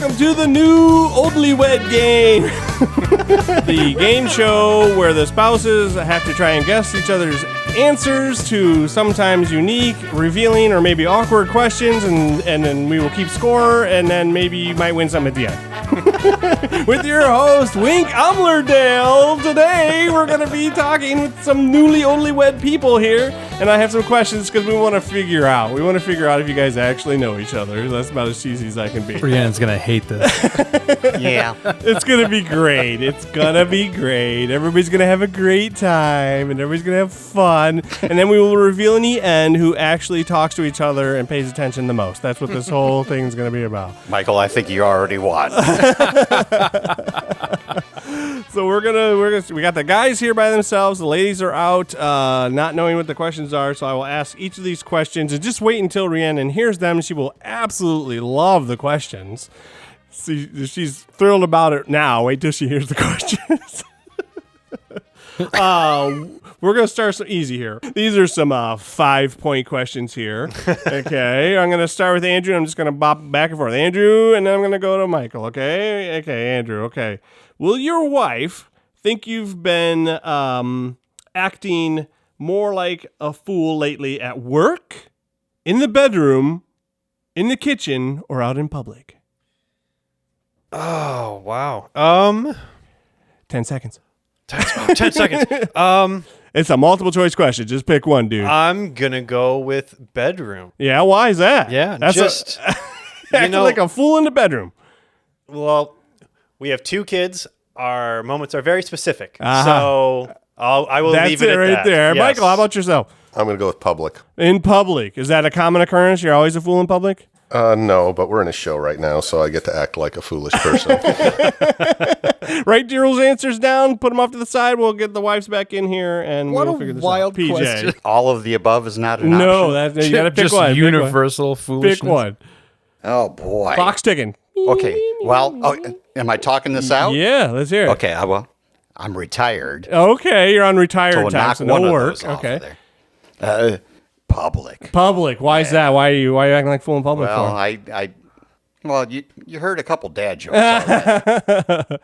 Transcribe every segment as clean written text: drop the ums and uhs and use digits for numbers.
welcome to the new Oldly Wed game. The game show where the spouses have to try and guess each other's answers to sometimes unique, revealing, or maybe awkward questions, and then we will keep score, and then maybe you might win some at the end. With your host, Wink Umlerdale. Today, we're going to be talking with some newly only wed people here, and I have some questions because we want to figure out. We want to figure out if you guys actually know each other. That's about as cheesy as I can be. Brianna's going to hate this. Yeah. It's going to be great. It's going to be great. Everybody's going to have a great time, and everybody's going to have fun, and then we will reveal in the end who actually talks to each other and pays attention the most. That's what this whole thing is going to be about. Michael, I think you already won. So we got the guys here by themselves. The ladies are out, not knowing what the questions are. So I will ask each of these questions and just wait until Rhiannon hears them. She will absolutely love the questions. She's thrilled about it now. Wait till she hears the questions. We're going to start some easy here. These are some 5-point questions here. Okay, I'm going to start with Andrew. I'm just going to bop back and forth. Andrew, and then I'm going to go to Michael. Okay, Andrew, okay. Will your wife think you've been acting more like a fool lately at work, in the bedroom, in the kitchen, or out in public? Oh, wow. 10 seconds. 10 seconds. It's a multiple choice question. Just pick one, dude. I'm going to go with bedroom. Yeah, why is that? Yeah, that's just, acting like a fool in the bedroom. Well, we have 2 kids. Our moments are very specific. Uh-huh. So I will that's leave it at right that. there. Yes. Michael, how about yourself? I'm going to go with public. In public. Is that a common occurrence? You're always a fool in public? No, but we're in a show right now, so I get to act like a foolish person. Write Daryl's answers down, put them off to the side. We'll get the wives back in here, and we'll figure this out. PJ. question. All of the above is not an No, option. you got to pick Just one. universal foolishness. Pick one. Oh, boy. Clock's ticking. Okay. Well, am I talking this out? Yeah, let's hear it. Okay. I'm retired. Okay, you're on retired So time, knock so one no of work. those off Okay. of there. Public. Public. Why is that? Why are you acting like a fool in public Well, for? you heard a couple dad jokes already.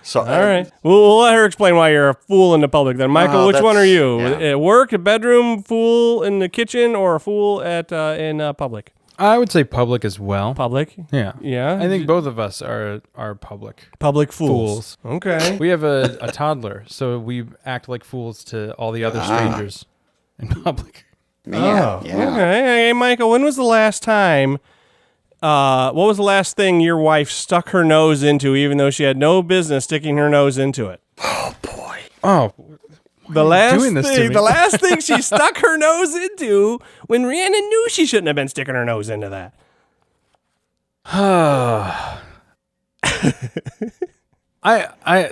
So, All right. We'll let her explain why you're a fool in the public then. Michael, which one are you? yeah. At work, at bedroom, fool in the kitchen, or a fool in public? I would say public as well. Public? Yeah. Yeah? I think both of us are public. Public fools. Okay. We have a toddler, so we act like fools to all the other strangers in public. Man, Oh, yeah. okay. Hey, Michael, when was the last time, what was the last thing your wife stuck her nose into, even though she had no business sticking her nose into it? Oh, boy. Oh, The last doing this to thing, me? the last thing she stuck her nose into when Rhiannon knew she shouldn't have been sticking her nose into that.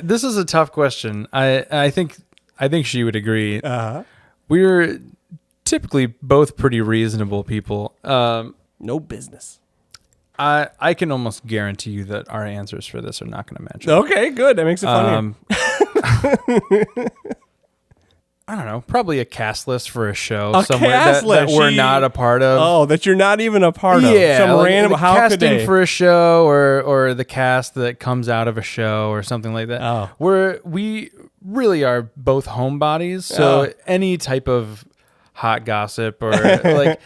This is a tough question. I think she would agree. Uh-huh. We're typically both pretty reasonable people. No business. I can almost guarantee you that our answers for this are not going to match. Okay, good. That makes it funny. I don't know. Probably a cast list for a show A somewhere cast that list. we're not a part of. Oh, that you're not even a part of. Yeah, Some like random. the How could casting they? for a show, or the cast that comes out of a show, or something like that. Oh. We really are both homebodies, so Oh. any type of hot gossip or like.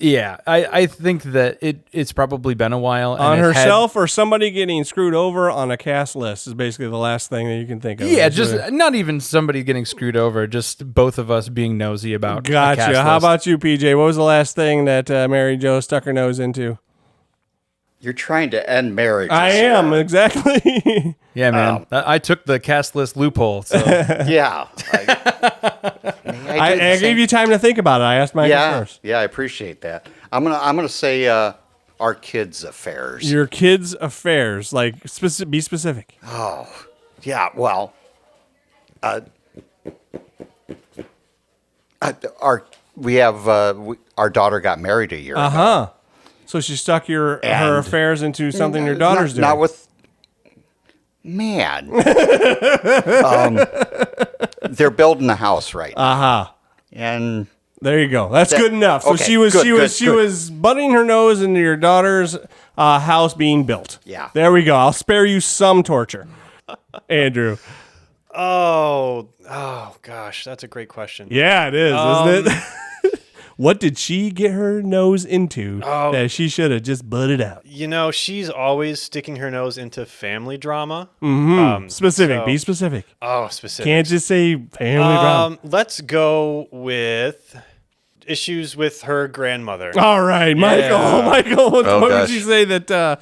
Yeah, I think that it's probably been a while. And On it herself or somebody getting screwed over on a cast list is basically the last thing that you can think of. Yeah, just not even somebody getting screwed over, just both of us being nosy about a Gotcha. cast How list. about you, PJ? What was the last thing that Mary Jo stuck her nose into? You're trying to end marriages. I am, exactly. Yeah, man. I took the cast list loophole. So. Yeah. I gave you time to think about it. I asked Michael first. Yeah, I appreciate that. I'm gonna say our kids' affairs. Your kids' affairs. Like, be specific. Oh, yeah. Well, our daughter got married a year ago. Uh-huh. So she stuck her affairs into something your daughter's doing. Not with... Man. They're building a house right now. Uh-huh. And There you go. That's good enough. So okay, she was good, she good. was butting her nose into your daughter's house being built. Yeah. There we go. I'll spare you some torture, Andrew. Oh gosh, that's a great question. Yeah, it is, isn't it? What did she get her nose into that she should have just butted out? You know, she's always sticking her nose into family drama. Specific. Be specific. Oh, specific. Can't just say family drama. Let's go with issues with her grandmother. All right, Michael. Yeah. Michael, what would gosh. you say that?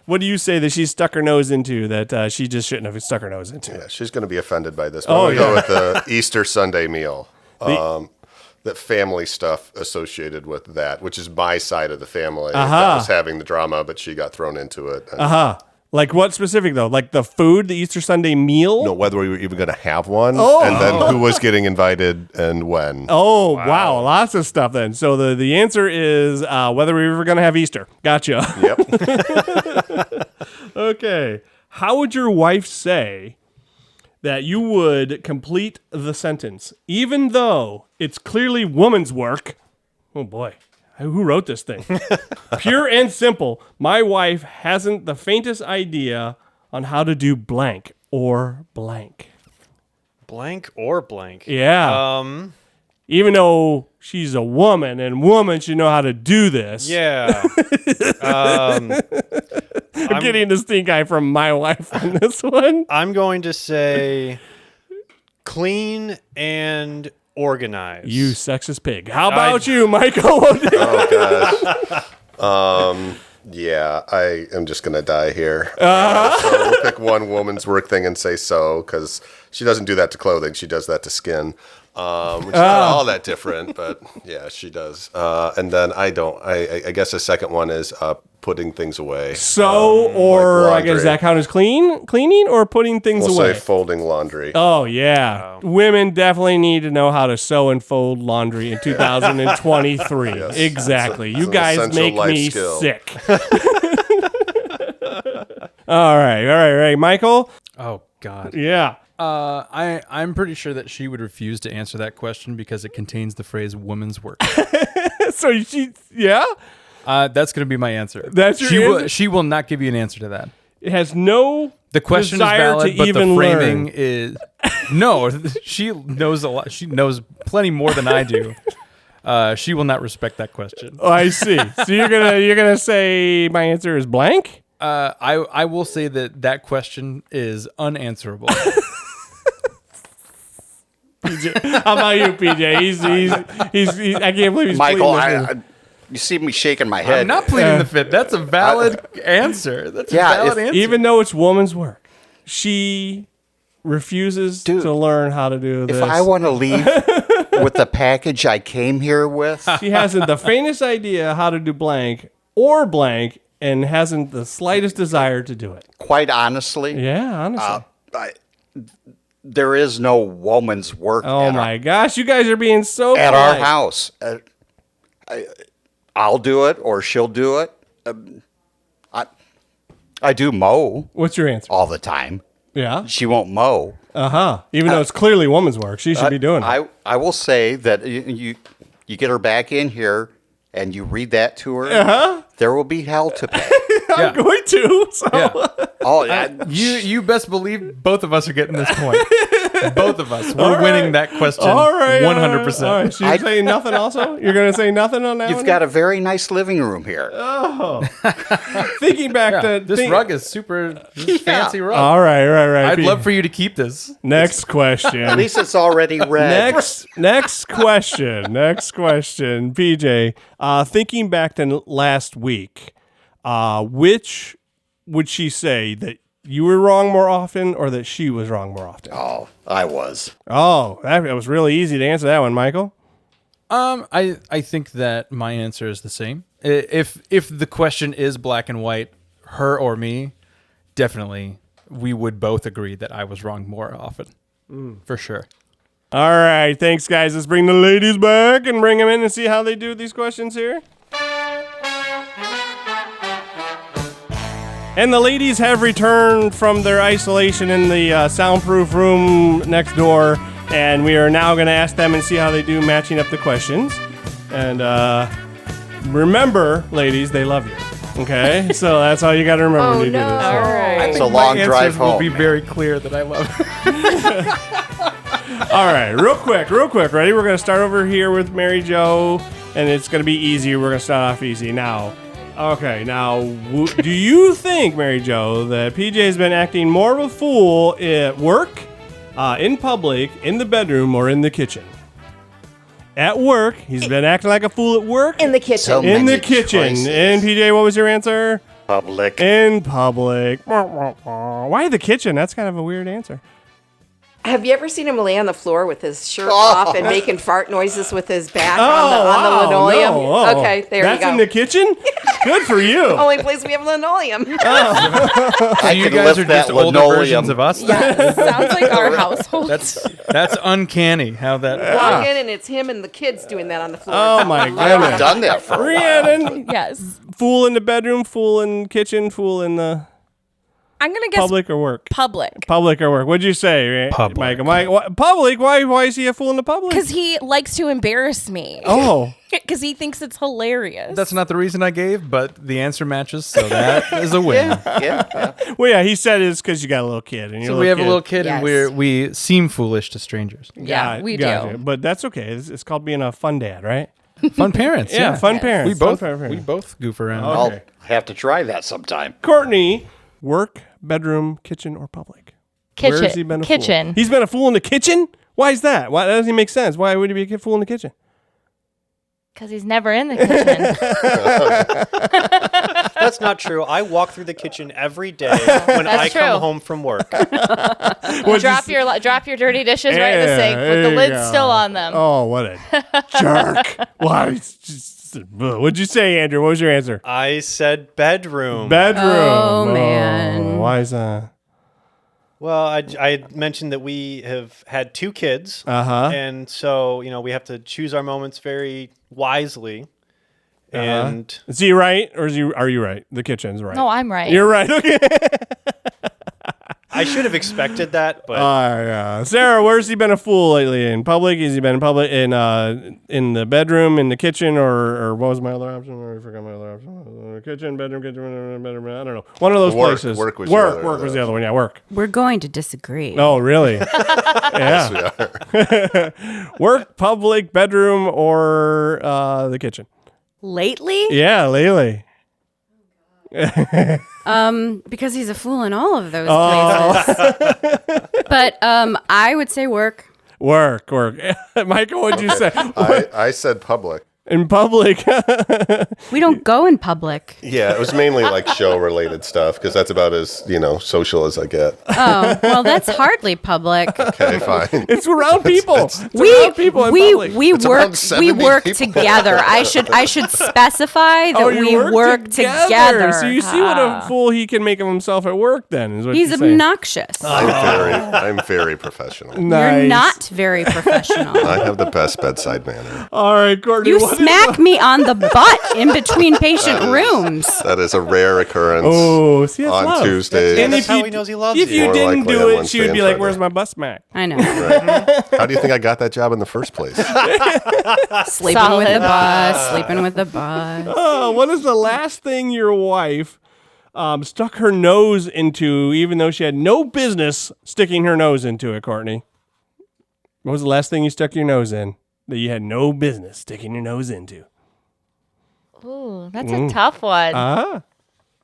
What do you say that she stuck her nose into that she just shouldn't have stuck her nose into? Yeah, she's going to be offended by this. Oh, I'm going to go with the Easter Sunday meal. That family stuff associated with that, which is my side of the family that was having the drama, but she got thrown into it. And Like what specific though? Like the food, the Easter Sunday meal? know whether we were even going to have one, and then who was getting invited and when. Oh, wow. Lots of stuff then. So the answer is whether we were going to have Easter. Gotcha. Yep. Okay. How would your wife say that you would complete the sentence, even though it's clearly woman's work? Oh, boy. Who wrote this thing? Pure and simple. My wife hasn't the faintest idea on how to do blank or blank. Blank or blank? Yeah. Even though she's a woman and women should know how to do this. Yeah. I'm getting the stink eye from my wife on this one. I'm going to say clean and organized. You sexist pig. How about you, Michael? Oh, gosh. Yeah, I am just going to die here. So we'll pick one woman's work thing and say so, because she doesn't do that to clothing. She does that to skin, which is not all that different, but yeah, she does. And then I guess the second one is putting things away. So, or like I guess that count as cleaning or putting things We'll away? say folding laundry. Oh, yeah. Women definitely need to know how to sew and fold laundry in 2023. Yes. Exactly. It's You an guys essential make life me skill. sick. All right. Michael? Oh God. Yeah. I'm pretty sure that she would refuse to answer that question because it contains the phrase "woman's work." So yeah? That's going to be my answer. That's your she answer? Will, she will not give you an answer to that. It has no The question is desire valid, to but even the framing learn. is no. She knows a lot. She knows plenty more than I do. She will not respect that question. Oh, I see. So you're gonna say my answer is blank? I will say that question is unanswerable. PJ. How about you, PJ? He's I can't believe he's Michael, pleading the fifth. you see me shaking my head. I'm not pleading the fifth. That's a valid answer. That's a Yeah, valid if- answer. Even though it's woman's work, she refuses Dude, to learn how to do this. If I want to leave with the package I came here with, She hasn't the faintest idea how to do blank or blank and hasn't the slightest desire to do it. quite honestly, Yeah, honestly. there is no woman's work Oh my gosh, you guys are being so at our polite. house. I'll do it or she'll do it. I do mow What's your answer? all the time. Yeah. She won't mow. Even though it's clearly woman's work, she should be doing it. I will say that you get her back in here and you read that to her. There will be hell to pay. Yeah. I'm going to. So. Yeah. Oh, You best believe both of us are getting this point. Both of us. We're winning that question All right. 100%. All right. So you're saying nothing also? You're going to say nothing on that you've one? got a very nice living room here. Thinking back to... This rug is super fancy rug. All right. I'd love for you to keep this. Next question. At least it's already red. Next question. PJ, thinking back to last week, which would she say that you were wrong more often or that she was wrong more often? Oh, I was. Oh, that was really easy to answer that one, Michael. I think that my answer is the same. If the question is black and white, her or me, definitely we would both agree that I was wrong more often. For sure. All right. Thanks, guys. Let's bring the ladies back and bring them in and see how they do these questions here. And the ladies have returned from their isolation in the soundproof room next door, And we are now going to ask them and see how they do matching up the questions. And remember, ladies, they love you. Okay? So that's all you got to remember when you do this. All right. It's a long drive will home. be very clear that I love it. All right, real quick. Ready? We're going to start over here with Mary Jo, and it's going to be easy. We're going to start off easy. Now, do you think, Mary Jo, that PJ has been acting more of a fool at work, in public, in the bedroom, or in the kitchen? At work, he's been acting like a fool at work. In the kitchen. So In the many kitchen. choices. And PJ, what was your answer? Public. In public. Why the kitchen? That's kind of a weird answer. Have you ever seen him lay on the floor with his shirt off and making fart noises with his back on the linoleum? No. Oh. Okay, there That's you go. in the kitchen? Good for you. Only place we have linoleum. So you could guys lift are that just older linoleum. versions of us. Sounds like our household. That's uncanny how that. Walk in and it's him and the kids doing that on the floor. Oh, my I've goodness. done that for a while. Rhiannon, Yes. fool in the bedroom, fool in the kitchen, fool in the I'm going to guess public or work? public. Public or work. What'd you say, Public. Mike, public? Why is he a fool in the public? Because he likes to embarrass me. Oh. Because he thinks it's hilarious. That's not the reason I gave, but the answer matches, so that is a win. Yeah. Well, yeah, he said it's because you got a little kid. And So we have a little kid, Yes. and we seem foolish to strangers. Yeah, we do. But that's okay. It's called being a fun dad, right? Fun parents. Yeah, fun parents. We both Fun parents. we both goof around. Okay. I'll have to try that sometime. Courtney, work, bedroom, kitchen, or public? Kitchen. Where has he been a Kitchen. fool? He's been a fool in the kitchen? Why is that? Why that doesn't make sense? Why would he be a fool in the kitchen? Because he's never in the kitchen. That's not true. I walk through the kitchen every day when I True. come home from work. What'd you drop your dirty dishes right in the Yeah, sink with there the you lids go. still on them. Oh, what a jerk. Why? It's just- What'd you say, Andrew? What was your answer? I said bedroom. Bedroom. Oh, man. Why is that? Well, I mentioned that we have had 2 kids. Uh-huh. And so, we have to choose our moments very wisely. And Is he right or are you right? The kitchen's right. No, I'm right. You're right. Okay. I should have expected that, but Yeah. Sarah, where's he been a fool lately? In public? Has he been in public in the bedroom, in the kitchen, or what was my other option? I forgot my other option. Kitchen, bedroom, bedroom. I don't know. One of those Work. places. Work was work. the other- Work was the other one. Yeah, work. We're going to disagree. Oh, really? Yeah. Work, public, bedroom, or the kitchen. Lately? Yeah, lately. Because he's a fool in all of those Oh. places. But I would say work. Work. Michael, what'd you say? I said public. In public. We don't go in public. Yeah, it was mainly like show related stuff because that's about as social as I get. Oh, well, that's hardly public. Okay, fine. It's around people. It's We around people in public. It's around 70 we work people. together. I should specify that we you work together. So you see what a fool he can make of himself at work then, is what He's you're saying. obnoxious. I'm very professional. Nice. You're not very professional. I have the best bedside manner. All right, Courtney. You what is smack me on the butt in between patient rooms. That is a rare occurrence. Oh, see, that's on love. Tuesdays. And That's if how you, he knows he loves if you. you More didn't likely do on it, Wednesday she would and be like, Friday. "Where's my bus smack?" I know. How do you think I got that job in the first place? Sleeping with the bus. Sleeping with the bus. Oh, what is the last thing your wife stuck her nose into, even though she had no business sticking her nose into it, Courtney? What was the last thing you stuck your nose in that you had no business sticking your nose into? Ooh, that's a tough one.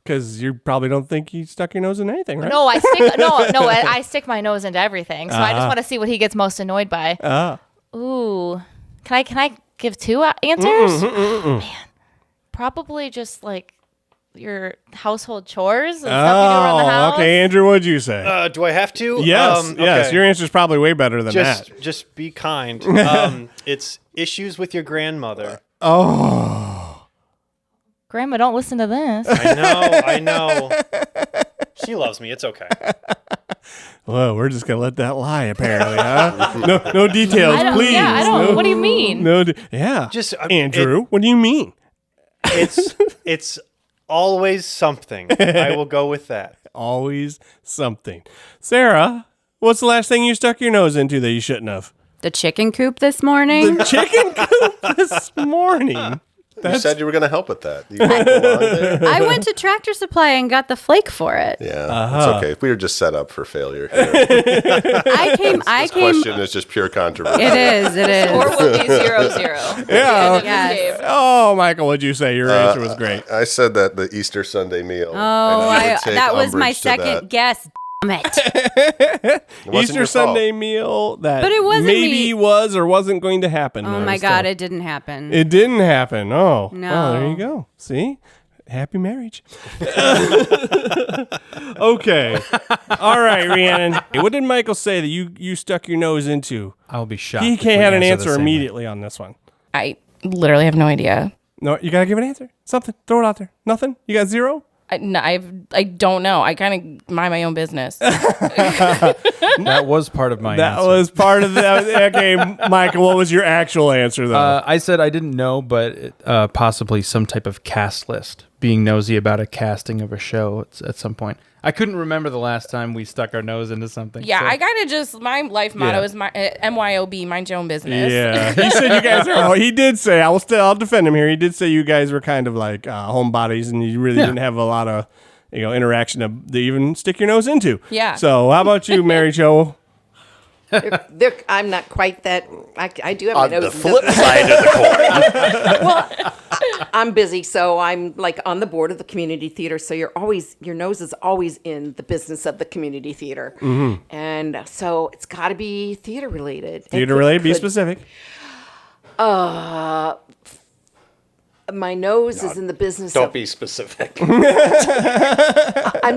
Because you probably don't think you stuck your nose in anything, right? No, I stick my nose into everything. So I just want to see what he gets most annoyed by. Ooh. Can I give 2 answers? Man. Probably just like your household chores and stuff you do around the house. Okay, Andrew, what'd you say? do I have to? Yes, yes. okay. Your answer's probably way better than that. Just be kind. It's issues with your grandmother. Grandma, don't listen to this. I know. She loves me. It's okay. Well, we're just gonna let that lie, apparently, huh? No details, please. Yeah, I don't. No, What do you mean? No, yeah. Just, Andrew, what do you mean? It's always something. I will go with that. Always something. Sarah, what's the last thing you stuck your nose into that you shouldn't have? The chicken coop this morning. The chicken coop this morning. You said you were going to help with that. You belong there? I went to Tractor Supply and got the flake for it. Yeah, it's okay. We were just set up for failure here. I came. This question is just pure controversy. It is. It is. Or will be 0-0. Yeah. Yes. Oh, Michael, what'd you say? Your answer was great. I said that the Easter Sunday meal. Oh, and you would take that was my umbrage to second that. guess. Damn it. It wasn't Easter your fault. Sunday meal that But it wasn't maybe me. was or wasn't going to happen. Oh my God, it didn't happen. It didn't happen. Oh. No. Well, there you go. See? Happy marriage. Okay. All right, Rhiannon. What did Michael say that you stuck your nose into? I'll be shocked. He if we had an the answer same way. immediately on this one. I literally have no idea. No, you got to give an answer. Something. Throw it out there. Nothing? You got 0? I don't know. I kind of mind my own business. That was part of my That answer. was part of that. Okay, Michael, what was your actual answer, though? I said I didn't know, but possibly some type of cast list. Being nosy about a casting of a show at some point. I couldn't remember the last time we stuck our nose into something. Yeah, so- I kind of just, my life motto Yeah. is my MYOB, mind your own business. Yeah, he said you guys are. He did say I'll defend him here. He did say you guys were kind of like homebodies, and you really didn't have a lot of interaction to even stick your nose into. Yeah. So how about you, Mary Jo? I'm not quite that. I do have my On the nose. flip side of the coin. I'm busy, so I'm like on the board of the community theater. So your nose is always in the business of the community theater, and so it's got to be theater related. Theater related. Be specific. My nose is in the business Don't of. be specific. I'm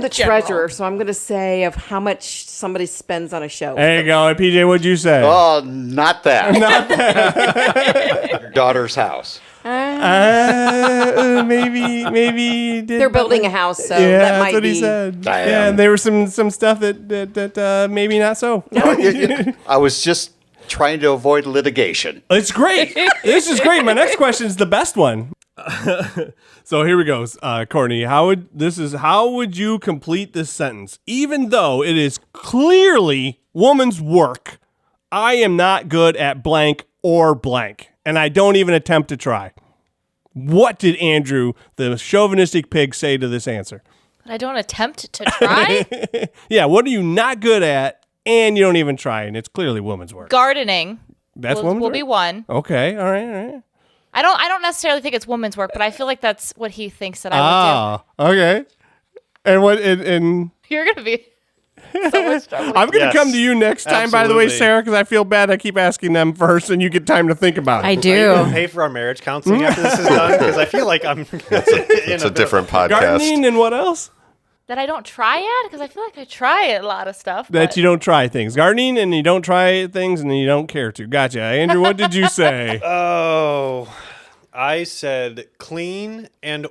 the treasurer, so I'm going to say of how much somebody spends on a show. There you go. And PJ, what'd you say? Oh, not that. Not that. Your daughter's house. Maybe did They're building a house, so Yeah, that that's might what be. he said. Damn. Yeah, and there was some stuff that maybe not so. I was just trying to avoid litigation. It's great. This is great. My next question is the best one. So here we go, Courtney. How would you complete this sentence? Even though it is clearly woman's work, I am not good at blank or blank, and I don't even attempt to try. What did Andrew, the chauvinistic pig, say to this answer? I don't attempt to try. Yeah, what are you not good at, and you don't even try, and it's clearly woman's work. Gardening. That's will woman's work? be one. Okay, all right. I don't necessarily think it's woman's work, but I feel like that's what he thinks that I would Okay. And what? And do. You're gonna be so much trouble. I'm going to Yes. come to you next time, by the way, Absolutely. Sarah, because I feel bad. I keep asking them first, and you get time to think about it. I Are you gonna do. pay for our marriage counseling after this is done? Because I feel like I'm. It's a different podcast. Gardening and what else? That I don't try at because I feel like I try a lot of stuff. That but you don't try things. Gardening and you don't try things and you don't care to. Gotcha. Andrew, what did you say? Oh, I said clean and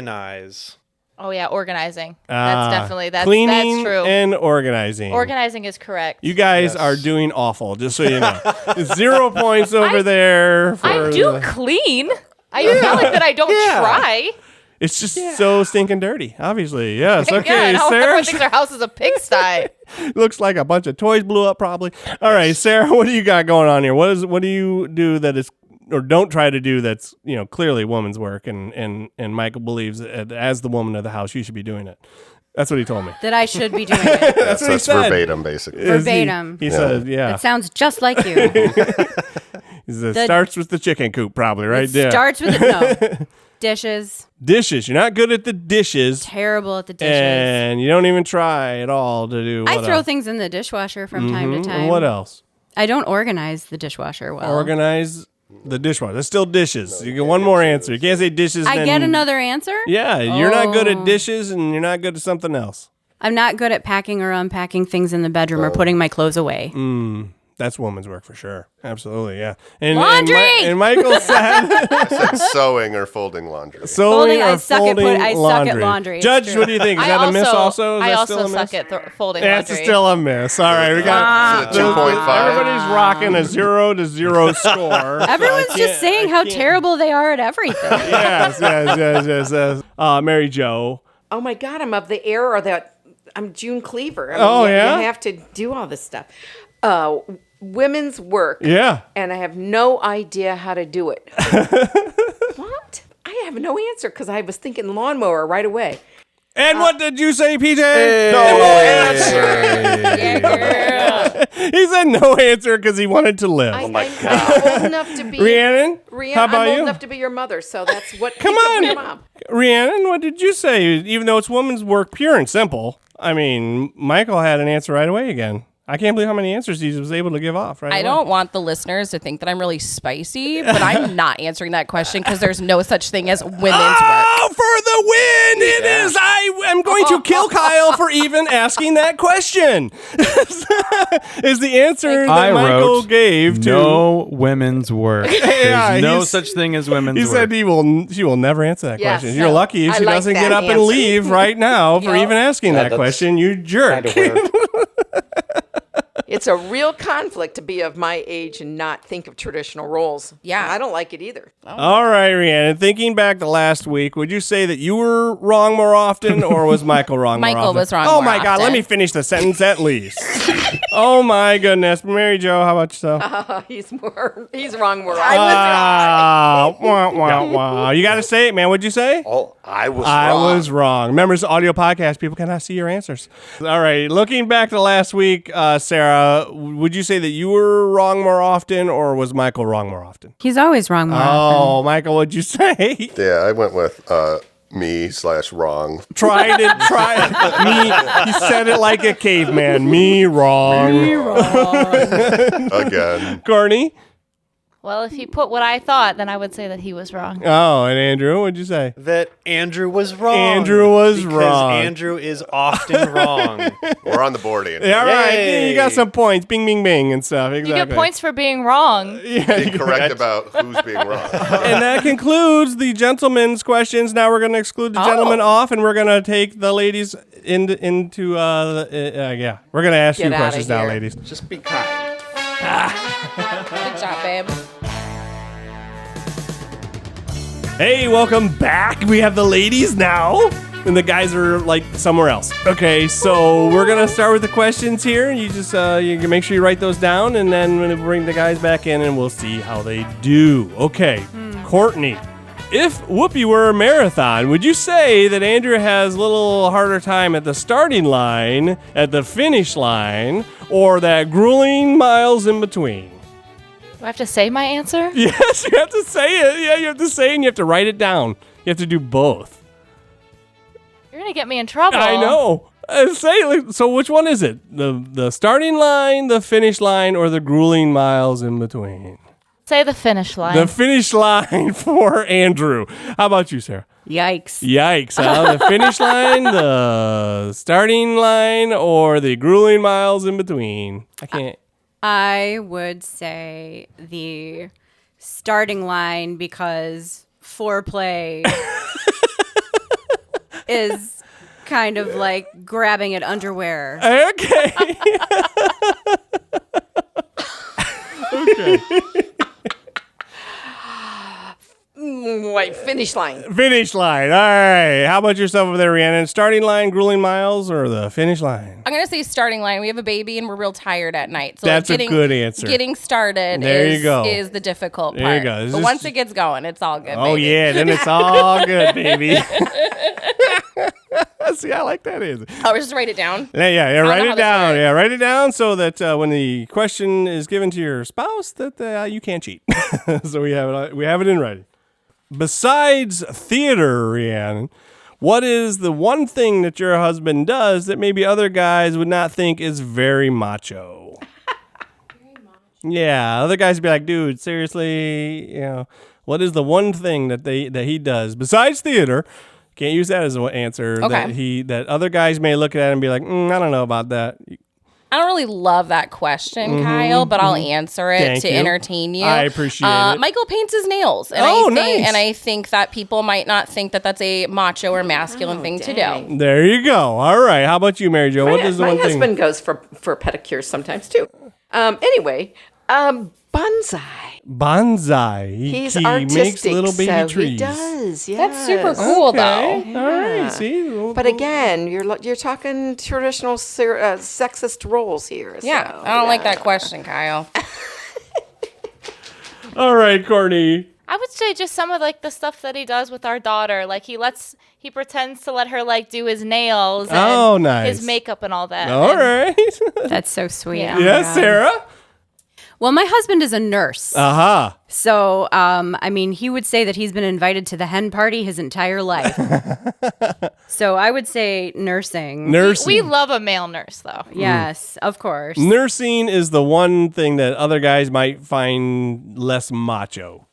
organize. Oh yeah, organizing. That's definitely Cleaning that's true. and organizing. Organizing is correct. You guys are doing awful, just so you know. 0 points over there. For I do the- clean. It's not like that I don't try. It's just so stinking dirty, obviously. Yes. Okay, Yeah, no, Sarah. everyone thinks our house is a pigsty. Looks like a bunch of toys blew up, probably. All right, Sarah, what do you got going on here? What do you do that is, or don't try to do that's clearly woman's work, and Michael believes that as the woman of the house, you should be doing it. That's what he told me. That I should be doing it. That's what he That's said. verbatim, basically. Verbatim. He said, yeah. It sounds just like you. He said, starts with the chicken coop, probably, right? It Yeah. starts with no dishes. Dishes. You're not good at the dishes. Terrible at the dishes. And you don't even try at all to do I what throw else? things in the dishwasher from time to And time. what else? I don't organize the dishwasher well. Organize the dishwasher. That's still dishes. You get one more answer. You can't say dishes. I then- get another answer? Yeah, you're not good Oh. at dishes and you're not good at something else. I'm not good at packing or unpacking things in the bedroom or putting my clothes away. That's woman's work for sure. Absolutely, yeah. And, Laundry! And Michael said I said sewing or folding laundry. sewing Folding, I or suck at folding I suck laundry. at laundry. It's Judge, true. what do you think? Is I that a miss also? Is I that also still a miss? suck at folding That's laundry. still a miss. All right, we got Is it a 2.5? everybody's rocking a 0-0 score. Everyone's just saying how terrible they are at everything. yes. Mary Jo. Oh my God, I'm of the era that I'm June Cleaver. I mean, Oh, yeah? You have to do all this stuff. women's work. Yeah. And I have no idea how to do it. What? I have no answer because I was thinking lawnmower right away. And what did you say, PJ? No answer. Yeah, girl. He said no answer because he wanted to live. I'm my old enough to be Rhiannon, how about I'm old you? enough to be your mother, so that's what. Come think of on. your mom. Rhiannon, what did you say? Even though it's woman's work, pure and simple. I mean, Michael had an answer right away again. I can't believe how many answers he was able to give off right I away. don't want the listeners to think that I'm really spicy, but I'm not answering that question because there's no such thing as women's work. Oh, for the win! It is. I am going to kill Kyle for even asking that question. Is the answer that I Michael wrote gave to? no women's work. Yeah, There's no he's- such thing as women's He work. said she will never answer that Yes, question. You're no. lucky if I she like doesn't that get up and answer. leave right now for Yep. even asking that that's question. You jerk. Kind of weird. It's a real conflict to be of my age and not think of traditional roles. Yeah. I don't like it either. All right, Rhiannon. Thinking back to last week, would you say that you were wrong more often, or was Michael wrong more often? Michael was wrong Oh more my God! Let often. me finish the sentence at least. Oh my goodness, Mary Jo, how about yourself? He's wrong more. Wah, wah, wah. You got to say it, man. What'd you say? Oh, I was I wrong. was wrong. Remember, it's an audio podcast. People cannot see your answers. All right. Looking back to last week, Sarah, would you say that you were wrong more often, or was Michael wrong more often? He's always wrong more often. Oh, Michael, what'd you say? Yeah, I went with me/wrong. Try me. He said it like a caveman. Me wrong. Again. Courtney? Well, if he put what I thought, then I would say that he was wrong. Oh, and Andrew, what'd you say? That Andrew was wrong. Andrew was because wrong. Andrew is often wrong. We're on the board, Ian. All right. Yay. You got some points. Bing, bing, bing and stuff. Exactly. You get points for being wrong. Be correct about who's being wrong. And that concludes the gentlemen's questions. Now we're going to exclude the gentlemen off, and we're going to take the ladies into yeah. We're going to ask Get you outta questions now, here. ladies. Just be kind. Good job, babe. Hey, welcome back. We have the ladies now, and the guys are like somewhere else. Okay, so we're gonna start with the questions here. You just you can make sure you write those down, and then we'll bring the guys back in, and we'll see how they do. Okay, Courtney. If Whoopi were a marathon, would you say that Andrew has a little harder time at the starting line, at the finish line, or that grueling miles in between? Do I have to say my answer? Yes, you have to say it. Yeah, you have to say it and you have to write it down. You have to do both. You're going to get me in trouble. I know. Say it. So which one is it? The starting line, the finish line, or the grueling miles in between? Say the finish line. The finish line for Andrew. How about you, Sarah? Yikes. Yikes. The finish line, the starting line, or the grueling miles in between? I can't. I would say the starting line because foreplay is kind of like grabbing at underwear. Okay. Okay. Wait, finish line. Finish line. All right. How about yourself over there, Rhiannon? Starting line, grueling miles, or the finish line? I'm going to say starting line. We have a baby and we're real tired at night. So That's a good answer. Getting started There you is, go. is the difficult part. There you go. This But is- once it gets going, it's all good, Oh, baby. yeah. Then it's all good, baby. See, I like that answer. Oh, just write it down. Yeah, know write how it this down. works. Yeah, write it down so that when the question is given to your spouse, that you can't cheat. So we have it in writing. Besides theater, Rhiannon, what is the one thing that your husband does that maybe other guys would not think is very macho? Yeah, other guys would be like, dude, seriously, what is the one thing that he does besides theater? Can't use that as an answer. Okay. That other guys may look at it and be like, I don't know about that. I don't really love that question, Kyle, but I'll answer it Thank to you. entertain you. I appreciate it. Michael paints his nails. And Nice. And I think that people might not think that that's a macho or masculine thing to do. There you go. All right. How about you, Mary Jo? What is the My one husband thing? goes for pedicures sometimes too. Anyway, bonsai. Bonsai. He's he artistic, makes little baby so trees. he does. Yes. That's super cool, though. Okay. All right. See. But again, you're talking traditional sexist roles here. Yeah, so, I don't like that question, Kyle. All right, Courtney. I would say just some of like the stuff that he does with our daughter. Like he pretends to let her like do his nails and Oh, nice. his makeup and all that. All And right. That's so sweet. Yeah. Oh my Yes, God. Sarah. Well, my husband is a nurse. Aha. So, I mean, he would say that he's been invited to the hen party his entire life. So I would say nursing. Nursing. we love a male nurse though. Yes, of course. Nursing is the one thing that other guys might find less macho.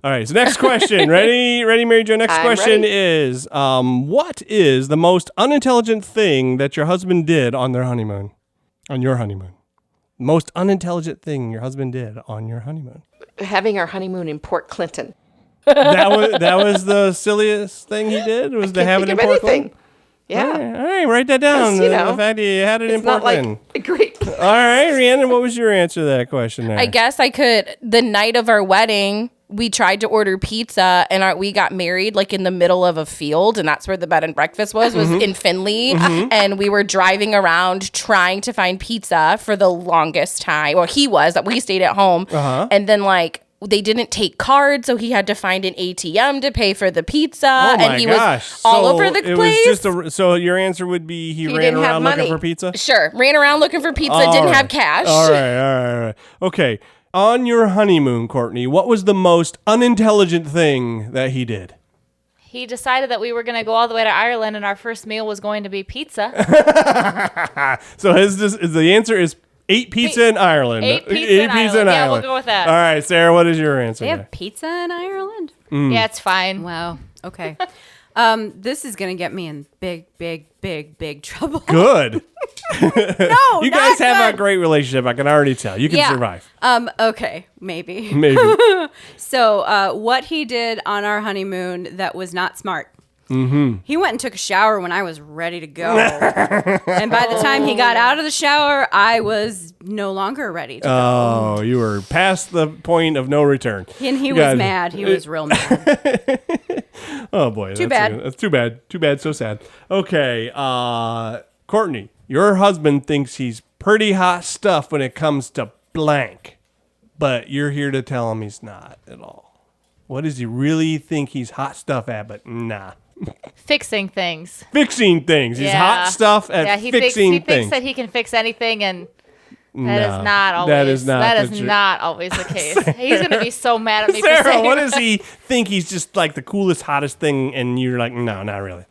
All right, so next question. Ready, Mary Jo? Next I'm question ready. is, what is the most unintelligent thing that your husband did on their honeymoon? On your honeymoon. Most unintelligent thing your husband did on your honeymoon. Having our honeymoon in Port Clinton. That was the silliest thing he did, was to have it in Think of Portland? anything. Yeah. All right, write that down. 'Cause, The fact that you had it in It's not Portland. like a great. All right, Rhiannon, what was your answer to that question there? I guess I could. The night of our wedding, we tried to order pizza, and we got married like in the middle of a field, and that's where the bed and breakfast was in Findlay. And we were driving around trying to find pizza for the longest time. Well, we stayed at home, and then like they didn't take cards, so he had to find an ATM to pay for the pizza, Oh my and he gosh. was all So over the it place. Was just so your answer would be he ran didn't have around looking money. for pizza? Sure, ran around looking for pizza, All didn't right. have cash. All right. Okay. On your honeymoon, Courtney, what was the most unintelligent thing that he did? He decided that we were going to go all the way to Ireland and our first meal was going to be pizza. So the answer is ate pizza in Ireland. Ate pizza in Ireland. Yeah, we'll go with that. All right, Sarah, what is your answer? They there? have pizza in Ireland? Yeah, it's fine. Wow. Okay. This is going to get me in big trouble. Good. No, You guys have a great relationship. I can already tell. You can survive. Okay, maybe. Maybe. So, what he did on our honeymoon that was not smart. Mm-hmm. He went and took a shower when I was ready to go. And by the time he got out of the shower, I was no longer ready to go. Oh, you were past the point of no return. And he You was guys- mad. He was real mad. Oh boy, Too that's bad. That's too bad. Too bad. So sad. Okay, Courtney, your husband thinks he's pretty hot stuff when it comes to blank, but you're here to tell him he's not at all. What does he really think he's hot stuff at? But nah, Fixing things. fixing things. He's Yeah. hot stuff at Yeah, he fixing thinks things. that he can fix anything, and that No, is not always. that is not That the is truth. not always the case. He's gonna be so mad at me for Sarah, saying what that. does he think he's just like the coolest, hottest thing? And you're like, no, not really.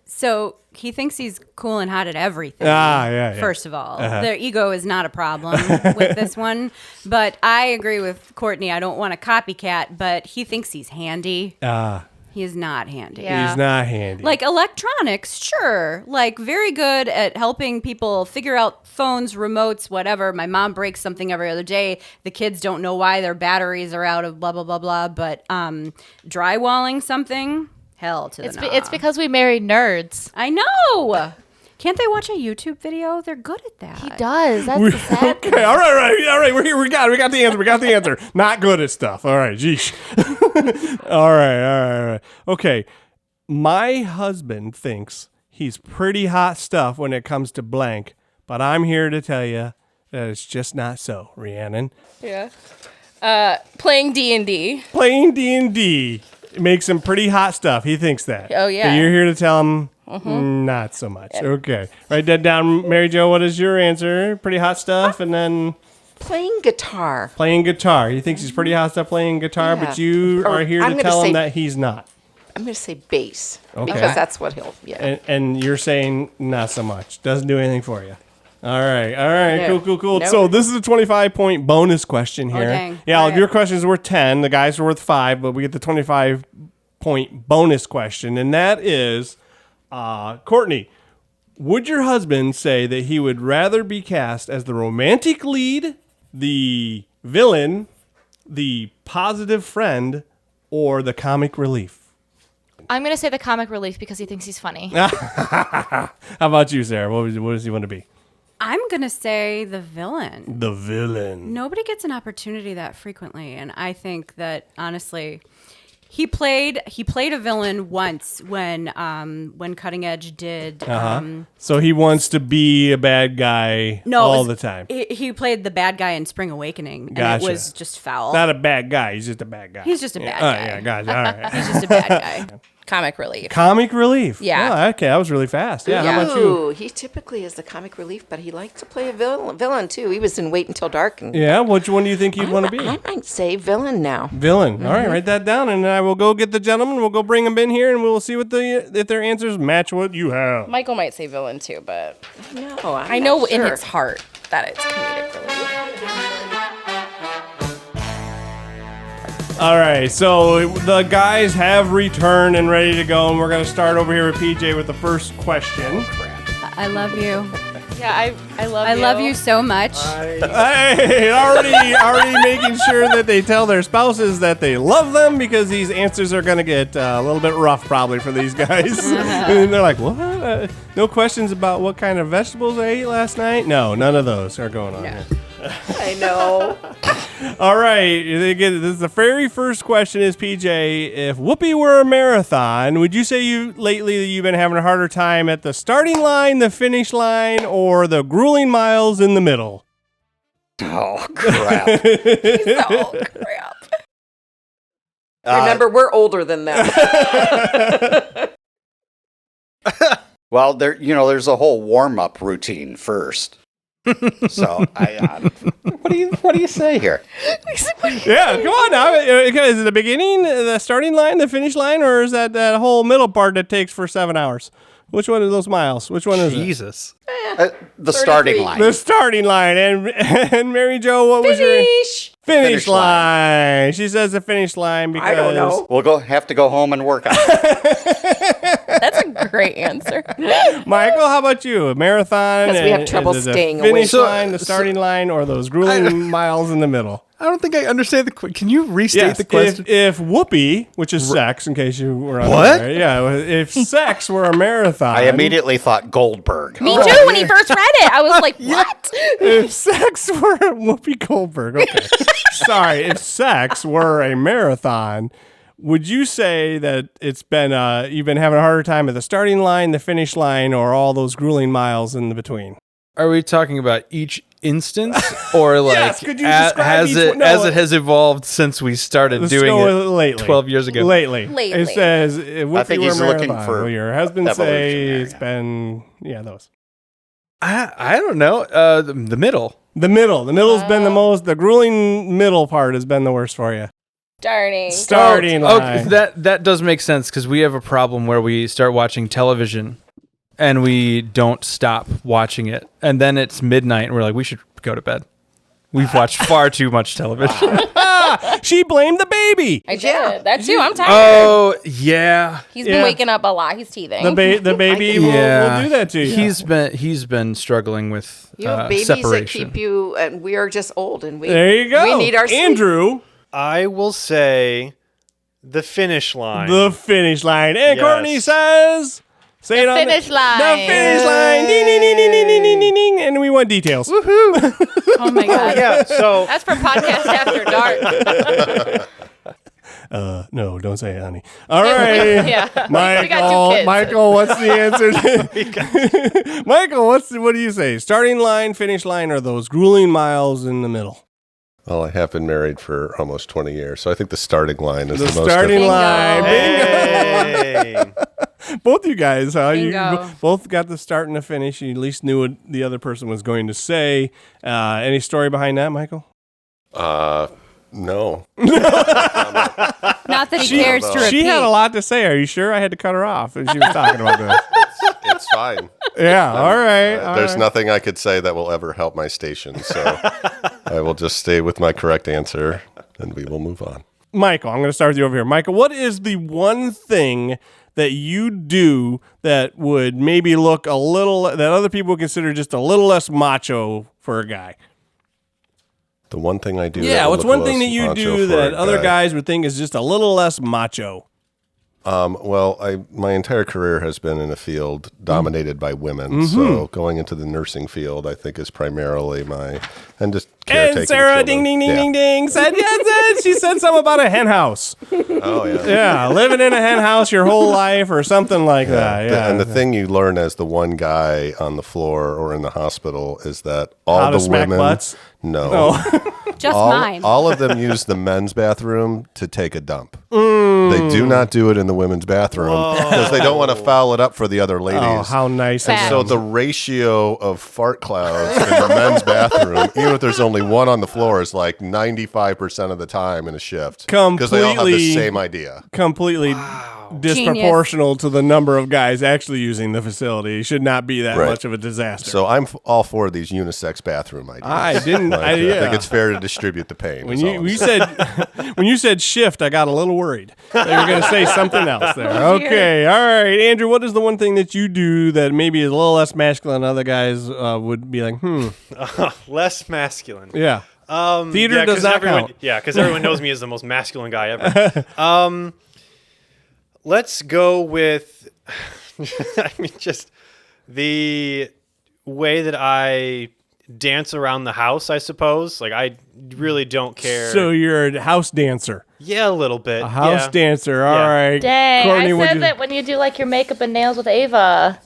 So he thinks he's cool and hot at everything. Yeah. First of all, their ego is not a problem with this one. But I agree with Courtney. I don't want a copycat, but he thinks he's handy. He is not handy. Yeah. He's not handy. Like electronics, sure. Like very good at helping people figure out phones, remotes, whatever. My mom breaks something every other day. The kids don't know why their batteries are out of blah, blah, blah, blah. But drywalling something, hell to the no. It's because we married nerds. I know. Can't they watch a YouTube video? They're good at that. He does. That's the sad thing. Okay, all right. We're here. We got the answer. Not good at stuff. All right, geesh. All right. Okay, my husband thinks he's pretty hot stuff when it comes to blank, but I'm here to tell you that it's just not so, Rhiannon. Yeah. Playing D&D. Playing D&D makes him pretty hot stuff. He thinks that. Oh, yeah. But you're here to tell him not so much. Okay. Write that down, Mary Jo. What is your answer? Pretty hot stuff, and then Playing guitar. playing guitar. He thinks he's pretty hot stuff playing guitar, but you Or are here I'm to gonna tell him say- that he's not. I'm going to say bass Okay. because that's what he'll. Yeah. And you're saying not so much. Doesn't do anything for you. All right. No. Cool. No. So this is a 25-point bonus question here. dang. Yeah, All right. your question is worth 10. The guys are worth 5, but we get the 25-point bonus question, and that is, Courtney, would your husband say that he would rather be cast as the romantic lead, the villain, the positive friend, or the comic relief? I'm gonna say the comic relief because he thinks he's funny. How about you, Sarah? What does he want to be? I'm going to say the villain. The villain. Nobody gets an opportunity that frequently, and I think that honestly, he played a villain once when Cutting Edge did. So he wants to be a bad guy all the time. He played the bad guy in Spring Awakening, and Gotcha. it was just foul. Not a bad guy. He's just a bad guy. He's just a bad Oh, guy. yeah, gotcha. All right. He's just a bad guy. Comic relief. Comic relief. Yeah. Oh, okay, that was really fast. Yeah. How about you? Ooh, he typically is the comic relief, but he liked to play a villain too. He was in Wait Until Dark. And Yeah. Which one do you think you'd want to be? I might say villain now. Villain. All right, write that down, and I will go get the gentleman. We'll go bring them in here, and we'll see what if their answers match what you have. Michael might say villain too, but No, I know in his heart that it's comedic relief. All right, so the guys have returned and ready to go, and we're going to start over here with PJ with the first question. I love you. Yeah, I love I love you so much. Hey, already making sure that they tell their spouses that they love them, because these answers are going to get a little bit rough probably for these guys. And they're like, what? No questions about what kind of vegetables I ate last night? No, none of those are going on here. I know. All right, this is the very first question is, PJ, if Whoopi were a marathon, would you say you've been having a harder time at the starting line, the finish line, or the grueling miles in the middle? Oh, crap. Oh crap! Remember, we're older than them. Well, there's a whole warm-up routine first. So, what do you say here? Yeah, come on now. Is it the beginning, the starting line, the finish line, or is that whole middle part that takes for 7 hours? Which one of those miles? Which one is it? Jesus. The starting line. The starting line. And Mary Jo, what was your finish line? She says the finish line because I don't know. We'll have to go home and work on it. That's a great answer. Michael, how about you? A marathon? Because we have and trouble is it the staying awake. finish line, the starting line, or those grueling miles in the middle? I don't think I understand the question. Can you restate Yes, the question? if Whoopi, which is sex, in case you were What? unaware, yeah, if sex were a marathon, I immediately thought Goldberg. Me too. When he first read it, I was like, "What?" If sex were Whoopi Goldberg, okay. Sorry, if sex were a marathon, would you say that it's been you've been having a harder time at the starting line, the finish line, or all those grueling miles in the between? Are we talking about each instance, or like Yes, could you describe each one? No, as it has evolved since we started Let's doing go it lately. 12 years ago? Lately. Lately. It says, Whoopi I think were he's a looking marathon. for Will your husband say evolution there, it's been, those. I don't know. The middle. The middle's been the most, the grueling middle part has been the worst for you. Starting line. That does make sense, because we have a problem where we start watching television and we don't stop watching it, and then it's midnight and we're like, we should go to bed. We've watched far too much television. She blamed the baby. I did. That too. I'm tired. Oh yeah, He's been waking up a lot. He's teething. The baby will do that to you. He's been struggling with You have babies separation. that keep you, and we are just old, and There you go. we need our sleep. Andrew, I will say the finish line. the finish line. And Yes. Courtney says, say The it on finish line. The finish line. Ding, ding, ding, ding, ding, ding, ding, ding, ding. And we want details. Oh my god. Yeah, so That's for podcast after dark. No, don't say it, honey. All right. Yeah. Michael, We got 2 kids. Michael, what's the answer? Michael, what do you say? Starting line, finish line, or those grueling miles in the middle? Well, I have been married for almost 20 years, so I think the starting line is the, most starting difficult. line. hey. Both you guys, huh? You Bingo. both got the start and the finish. You at least knew what the other person was going to say. Any story behind that, Michael? No. Not that he cares to repeat. She had a lot to say. Are you sure? I had to cut her off as she was talking about this. It's fine. Yeah, all right. There's nothing I could say that will ever help my station, so I will just stay with my correct answer, and we will move on. Michael, I'm going to start with you over here. Michael, what is the one thing that you do that would maybe look a little, that other people would consider just a little less macho for a guy? The one thing I do. Yeah, that will what's look one thing that less you macho do for that a other guy. guys would think is just a little less macho? Well, my entire career has been in a field dominated by women. So going into the nursing field, I think, is primarily and just caretaking And Sarah, children. ding, ding, ding, Yeah. ding, ding, said yes. She said something about a hen house. Oh, yeah. Yeah, living in a hen house your whole life or something like that. Yeah. And the thing you learn as the one guy on the floor or in the hospital is that all How to the smack women. butts? No. Just mine. All of them use the men's bathroom to take a dump. They do not do it in the women's bathroom because they don't want to foul it up for the other ladies. Oh, how nice. Fact. So the ratio of fart clouds in the men's bathroom, even if there's only one on the floor, is like 95% of the time in a shift. Because they all have the Completely- same idea. Completely disproportional to the number of guys actually using the facility. It should not be that Right. much of a disaster. So I'm all for these unisex bathroom ideas. I didn't. Like, I, I yeah. think it's fair to distribute the pain. When is all you I'm you saying. said when you said shift, I got a little worried that you were going to say something else there. Okay, all right, Andrew. What is the one thing that you do that maybe is a little less masculine than other guys would be like? Less masculine. Yeah. Theater Yeah, does 'cause not everyone, count. Yeah, because everyone knows me as the most masculine guy ever. Let's go with, I mean, just the way that I dance around the house, I suppose. Like, I really don't care. So you're a house dancer. Yeah, a little bit. A house yeah. dancer. All Yeah. right. Dang, Courtney, I what'd said you- that when you do like your makeup and nails with Ava.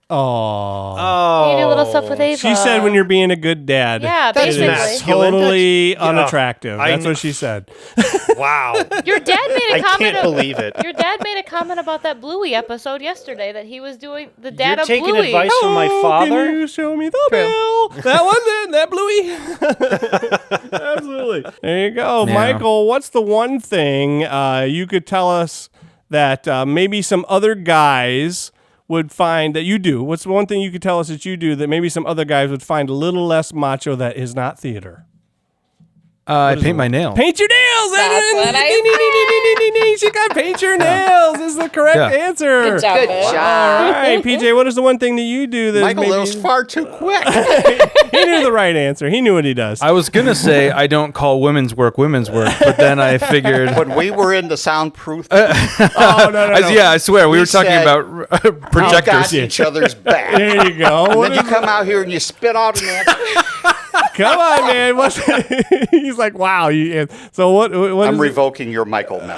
Oh. Oh. You do little stuff with Ava. She said when you're being a good dad. Yeah, That's It is basically. masculine. totally That's- yeah, unattractive. I That's kn- what she said. Wow. Your dad made a I comment. can't believe it. Your dad made a comment about that Bluey episode yesterday that he was doing the dad You're of taking Bluey. advice from my Oh, father? Can you show me the bill? That one then? That Bluey? Absolutely. There you go. Yeah. Michael, what's the one thing you could tell us that maybe some other guys would find that you do? What's the one thing you could tell us that you do that maybe some other guys would find a little less macho that is not theater? I paint my nails. Paint your nails. That's what I She got paint your nails. This is the correct Yeah. answer. Good job. Good babe. All job. right, PJ, what is the one thing that you do that Michael, maybe... that was far too quick. He knew the right answer. He knew what he does. I was gonna say I don't call women's work, but then I figured. When we were in the soundproof, Oh, no. Yeah, I swear we We were talking said- about we got projectors. each other's back. There you go. And What then you is- come out here and you spit out an answer. come on, man. What's He's like, wow. So what I'm is revoking your Michael now.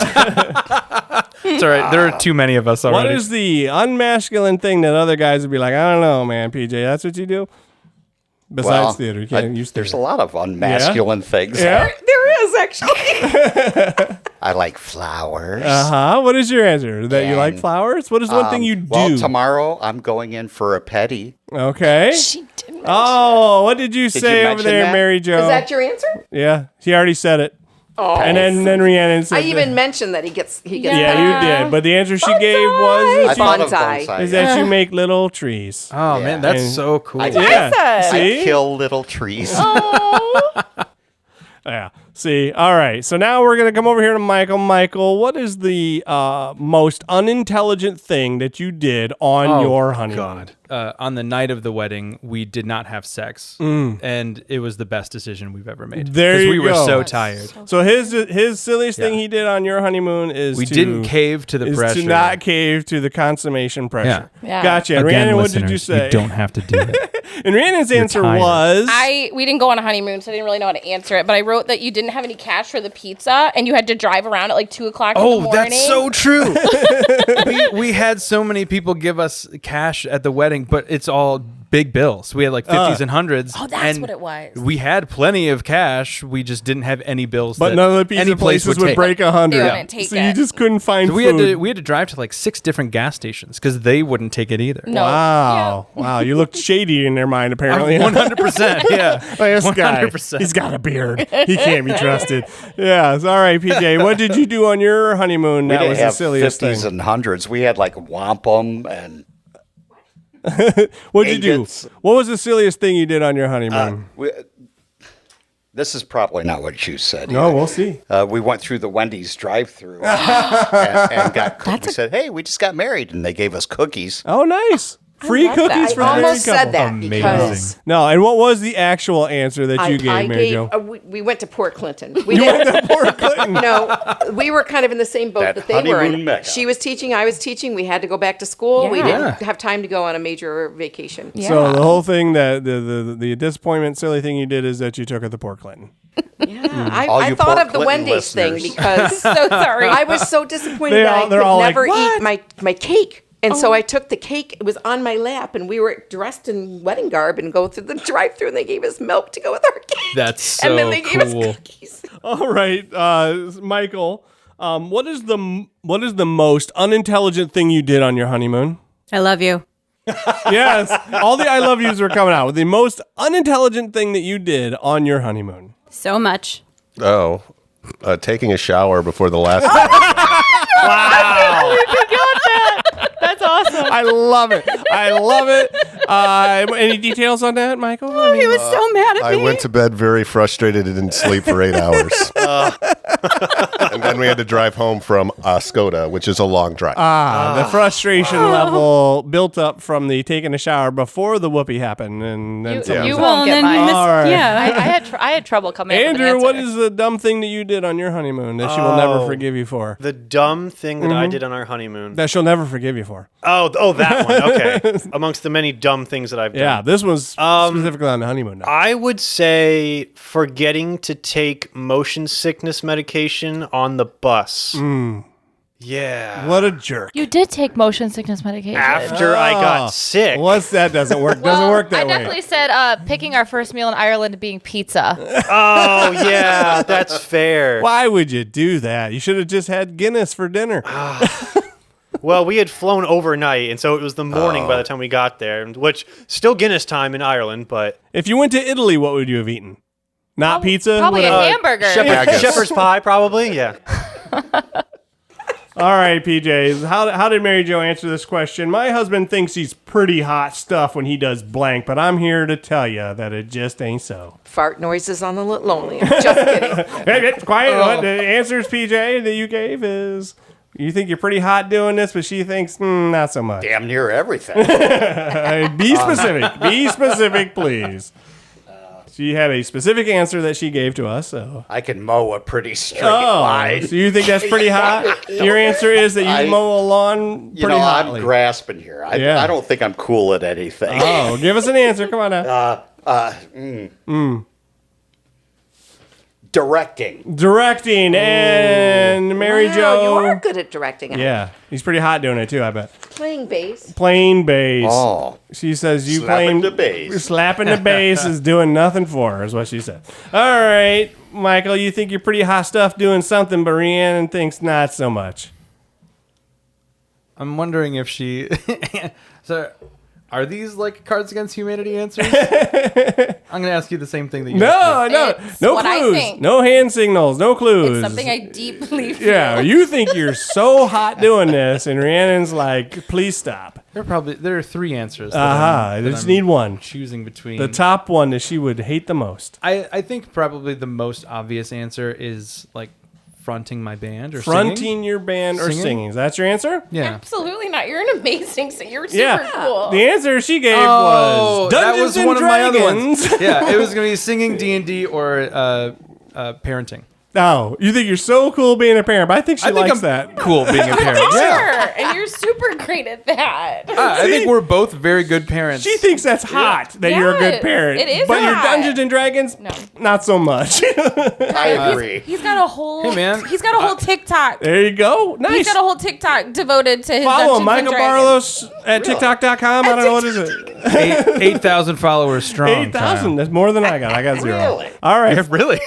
It's all right. There are too many of us already. what is the unmasculine thing that other guys would be like, I don't know, man, PJ, that's what you do? Besides Well, theater. You can't use there's theater. a lot of unmasculine things. Yeah? There is actually. I like flowers. Uh-huh. What is your answer? That you like And, flowers? What is one thing you do? Well, tomorrow I'm going in for a petty. Okay. She didn't. Oh, what did you say over mention there, that? Mary Jo? Is that your answer? Yeah, she already said it. Oh. And then Rhiannon said I even mentioned that he gets. Yeah, you did. But the answer she gave was I that thought of Bonsai. bonsai. is that you make little trees. Oh Yeah. man, that's And- so cool. Yeah. I See? kill little trees. Yeah. See. All right. So now we're gonna come over here to Michael. Michael, what is the most unintelligent thing that you did on your honeymoon? On the night of the wedding, we did not have sex, and it was the best decision we've ever made. There 'Cause you we were go. so tired. So his silliest thing Yeah. he did on your honeymoon is We to, didn't cave to the is pressure. to not cave to the consummation pressure. Yeah. Gotcha. Again, Rhiannon, what listeners, did you say? You don't have to do it. And Rhiannon's answer tired. was We didn't go on a honeymoon, so I didn't really know how to answer it. But I wrote that you didn't have any cash for the pizza, and you had to drive around at like 2:00 in the morning. Oh, that's so true. we had so many people give us cash at the wedding, but it's all big bills. We had like 50s and 100s. Oh, that's and what it was. We had plenty of cash. We just didn't have any bills. but that none of the pizza any place places would take. break 100. They wouldn't take so you it. just couldn't find So we food. had to drive to like 6 different gas stations because they wouldn't take it either. No. Wow. Wow. You looked shady in their mind, apparently. 100%. Yeah. Like, this guy, 100%. he's got a beard. He can't be trusted. Yeah. It's all right, PJ. What did you do on your honeymoon? We That didn't was the have silliest 50s thing. and 100s. We had like wampum and What'd you do? ingots. What was the silliest thing you did on your honeymoon? this is probably not what you said. No, we'll see. We went through the Wendy's drive-through and got. We said, "Hey, we just got married," and they gave us cookies. Oh, nice. Free cookies for the I married almost couple. said that Amazing. because No, and what was the actual answer that you gave, Mary Jo? we went to Port Clinton. We You didn't, went to Port Clinton. no, we were kind of in the same boat That that they were honeymoon in. mecca. She was teaching, I was teaching. We had to go back to school. We Yeah. didn't have time to go on a major vacation. Yeah. So the whole thing, that the disappointment, silly thing you did is that you took her to Port Clinton. Yeah, All I you thought Port of the Clinton Wendy's thing listeners. because So sorry. I was so disappointed They're that all I like, could never "What?" eat my cake. And so I took the cake. It was on my lap, and we were dressed in wedding garb and go through the drive-through, and they gave us milk to go with our cake. That's so and then they gave cool. us cookies. All right, Michael, what is the most unintelligent thing you did on your honeymoon? I love you. Yes, all the I love yous are coming out. The most unintelligent thing that you did on your honeymoon. So much. Oh, taking a shower before the last. That's awesome. I love it. I love it. Any details on that, Michael? I mean, He was so mad at I me. went to bed very frustrated and didn't sleep for 8 hours. And then we had to drive home from Skoda, which is a long drive. the frustration level built up from the taking a shower before the whoopee happened, and then You, something- you Well, won't get then mine. you missed, All right. yeah. I had trouble coming up with an Andrew, what answer. is the dumb thing that you did on your honeymoon that she will never Oh. forgive you for? The dumb thing that I did on our honeymoon. That she'll never forgive you for. Oh, that one. Okay. Amongst the many dumb things that I've done. Yeah, this was specifically on the honeymoon. Now. I would say forgetting to take motion sickness medication on the bus. Yeah. What a jerk. You did take motion sickness medication. After I Oh. got sick. What's that? Doesn't work. Doesn't work that I way. definitely said picking our first meal in Ireland being pizza. Oh, yeah, that's fair. Why would you do that? You should have just had Guinness for dinner. Well, we had flown overnight, and so it was the morning by the time we got there, which still Guinness time in Ireland, but If you went to Italy, what would you have eaten? Not pizza? Probably What a else? hamburger. Haggis. shepherd's pie, probably. Yeah. All right, PJs. How did Mary Jo answer this question? My husband thinks he's pretty hot stuff when he does blank, but I'm here to tell you that it just ain't so. Fart noises on the lonely. I'm just kidding. Hey, quiet. What the answers, PJ, that you gave is you think you're pretty hot doing this, but she thinks not so much. Damn near everything. Be specific. Be specific, please. She had a specific answer that she gave to us. So. I can mow a pretty straight Oh, line. so you think that's pretty hot? Your answer is that you I- mow a lawn pretty You know, hotly. I'm grasping here. Yeah. I don't think I'm cool at anything. Oh, give us an answer. Come on now. Directing. Directing and Mary Wow, Jo. you are good at directing. Yeah, he's pretty hot doing it too. I bet. Playing bass. Playing bass. Oh. She says you Slapping playing the bass. Slapping the bass is doing nothing for her. Is what she said. All right, Michael, you think you're pretty hot stuff doing something, but Rhiannon thinks not so much. I'm wondering if she. So, are these like Cards Against Humanity answers? I'm gonna ask you the same thing that you. asked me. No, It's no what I clues, think. no hand signals, no clues. It's something I deeply feel. Yeah, you think you're so hot doing this, and Rhiannon's like, please stop. There are three answers. I just need one. Choosing between The top one that she would hate the most. I think probably the most obvious answer is like fronting my band or Fronting singing. your band or Singing? singing. Is that your answer? Yeah. Absolutely not. You're an amazing singer. You're super Yeah. cool. The answer she gave Oh, was that Dungeons was and one of my other Dragons. ones. Yeah, it was gonna be singing D&D or parenting. Oh, you think you're so cool being a parent, but I think she I think likes I'm that. cool being a parent. Yeah. Sure, and you're super great at that. I think we're both very good parents. She thinks that's hot that you're a good Yes, parent. it is but your hot. Dungeons and Dragons, No. not so much. I agree. He's got a whole. Hey, man. He's got a whole TikTok. There you go. Nice. He's got a whole TikTok devoted to his Follow Dungeons Michael and Dragons. Barlos at TikTok.com. I don't know what is it. 8,000 followers strong. 8,000. Kyle. That's more than I got. I got 0. Really? All right. Really?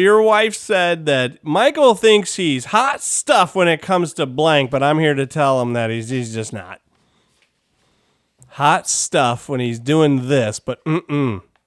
Your wife said that Michael thinks he's hot stuff when it comes to blank, but I'm here to tell him that he's just not. Hot stuff when he's doing this, but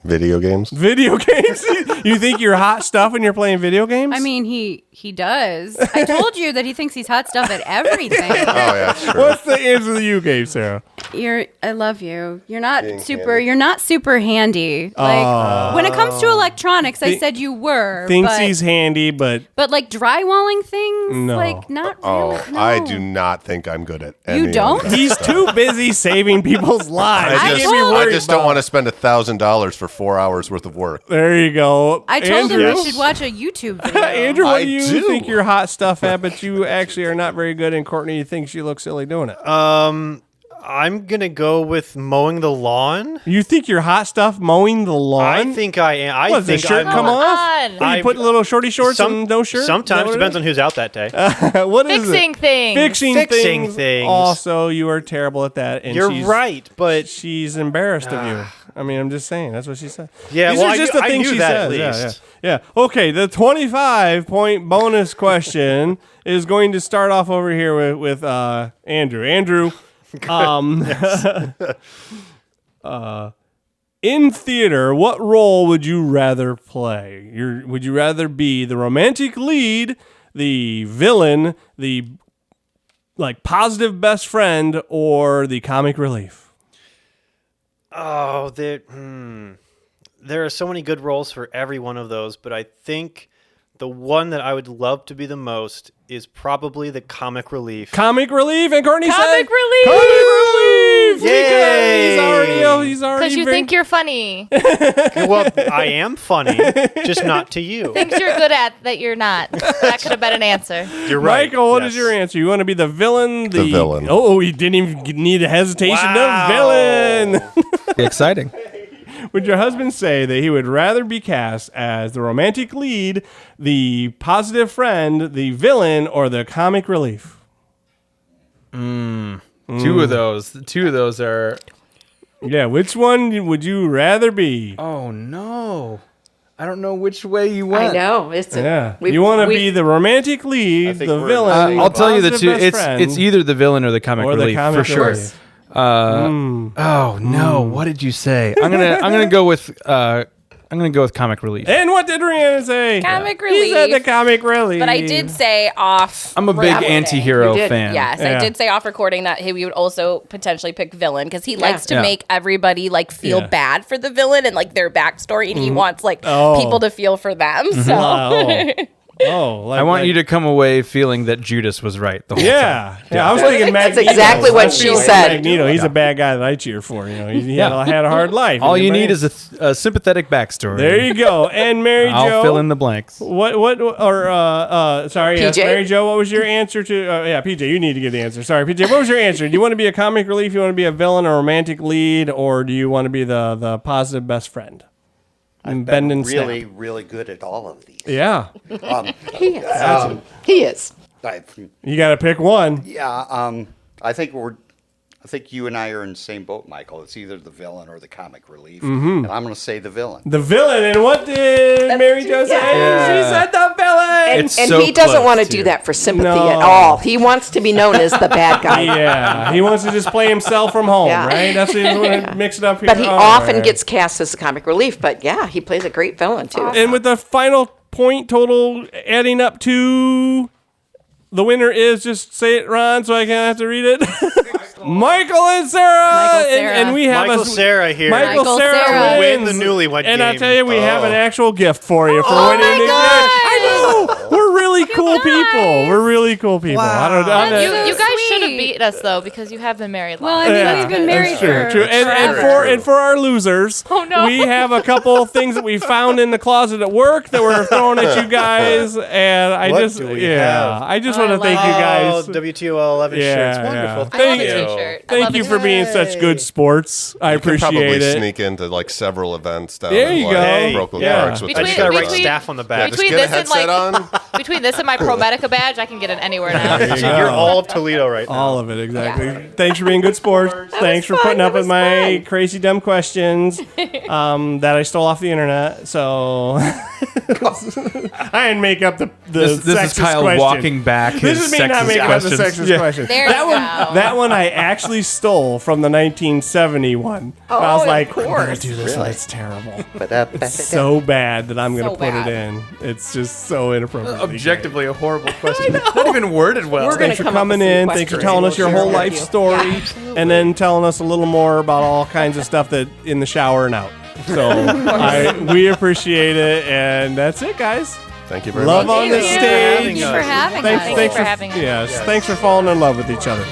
Video games. Video games? You think you're hot stuff when you're playing video games? I mean, he does. I told you that he thinks he's hot stuff at everything. Oh yeah, that's true. What's the answer that you gave, Sarah? I love you. You're not Being super. handy. You're not super handy. Like when it comes to electronics, I said you were. Thinks but, he's handy, but But like drywalling things, No. like not Oh, really. No. I do not think I'm good at any You of don't? that. he's too busy saving people's lives. I He just, can't be I worried just don't about- want to spend $1,000 for 4 hours worth of work. There you go. I told him Andrew? we should watch a YouTube video. Andrew, what I do you do. think you're hot stuff at, but you actually are not very good, and Courtney thinks you look silly doing it? I'm gonna go with mowing the lawn. You think you're hot stuff mowing the lawn? I think I am. I What, the think shirt I'm, come Come off? on. What, you I- put little shorty shorts and no shirt? Sometimes depends on who's out that day. What is Fixing it? things. Fixing Fixing things. things. Also, you are terrible at that. And You're she's, right, but she's embarrassed of you. I mean, I'm just saying. That's what she said. Yeah, These well, are I just knew- the I things knew she that at says. least. Yeah. Okay, the 25-point bonus question is going to start off over here with Andrew. Andrew, in theater, what role would you rather play? Would you rather be the romantic lead, the villain, the positive best friend, or the comic relief? oh, there are so many good roles for every one of those. But I think the one that I would love to be the most is probably the comic relief. Comic relief, and Courtney said Comic relief! Comic relief! Yay! He's already Because you very- think you're funny. Well, I am funny, just not to you. Things you're good at that you're not. That could have been an answer. You're right. Michael, what is yes. your answer? You want to be the villain? The villain. Oh, he didn't even need a hesitation. Wow. The villain. Exciting. Would your husband say that he would rather be cast as the romantic lead, the positive friend, the villain, or the comic relief? Two of those are. Yeah, which one would you rather be? Oh no, I don't know which way you I went. know. It's Yeah, you want to be the romantic lead, think the we're- villain. I'll tell you the positive two. best It's friend, either the villain or the comic or the relief comic for sure. relief. Oh no, what did you say? I'm gonna go with comic relief. And what did Rihanna say? Comic He said the relief. comic relief. But I did say off. I'm a big recording. anti-hero You did. fan. Yes, Yeah. I did say off recording that we would also potentially pick villain because he likes to Yeah. make everybody feel Yeah. bad for the villain and their backstory, and he wants Oh. people to feel for them. So I I want you to come away feeling that Judas was right the whole time. Yeah, I was thinking That's Magneto. exactly what I she feel like said. Magneto, he's a bad guy that I cheer for. He had a hard life. All you need Anybody- is a sympathetic backstory. There you go. And Mary Jo, I'll fill in the blanks. Sorry, yes, PJ? Mary Jo, what was your answer to? Yeah, PJ, you need to give the answer. Sorry, PJ, what was your answer? Do you want to be a comic relief? You want to be a villain, or romantic lead, or do you want to be the positive best friend? And bend and snap. Really, really good at all of these. Yeah, He is. He is. you got to pick one. I think you and I are in the same boat, Michael. It's either the villain or the comic relief, and I'm going to say the villain. The villain, and what did Mary Jo say? Yeah. She said the villain. It's And so he doesn't close, want to too. do that for sympathy No. at all. He wants to be known as the bad guy. Yeah, he wants to just play himself from home, Yeah. right? That's what he want to mix it up here. But he All often right. gets cast as the comic relief. But yeah, he plays a great villain too. And with the final point total adding up to the winner is, just say it, Ron, so I can't have to read it. Michael and Sarah. Michael, Sarah. And we have Michael Sarah here. Michael Sarah, Sarah. wins. Win the newlywed And I game. tell you, we have an actual gift for you for Oh winning my the God. game. I know. We're really cool people. We're really cool people. I don't know. You guys should have sweet. beat us though because you have been married Well, long. I mean, Yeah, we've been married that's true, for true. And forever. for our losers, Oh, no. we have a couple of things that we found in the closet at work that we're throwing at you guys, and I What just do we have? I just Oh, want to I thank you Oh, guys. WTOL 11 Yeah, shirts. yeah. Wonderful. I love Thank the you. t-shirt. I Thank love you the for being such good sports. I Probably appreciate it. sneak into several events down There in you like go. Hey, Brooklyn yeah. Parks with I the just got to write shirts on. staff on the back. Just Between get a this and, headset on. Between this and my ProMedica badge, I can get it anywhere now. You're all of Toledo right now. All of it, exactly. Thanks for being good sports. Thanks for putting up with my crazy dumb questions that I stole off the internet. So I didn't make up the This is sexist Kyle question. walking back. This his is me not sexist making up the questions. sexist question. There that you one, go. that one I actually stole from the 1970 one. I was of like, I'm gonna course. do this, and Really? it's terrible. It's So bad that I'm gonna So put bad. it in. It's just so inappropriate. Objectively, a horrible question. Not even worded well. We're Thanks for come up coming with some in. Thanks for questions telling and us your we'll whole share life with you. story, and then telling us a little more about all kinds of stuff that in the shower and out. So we appreciate it, and that's it, guys. Thank you very Love much. on the Thank you for stage. having Thanks for us. having Thanks, us. thanks for having us. Yes, thanks for falling in love with each other.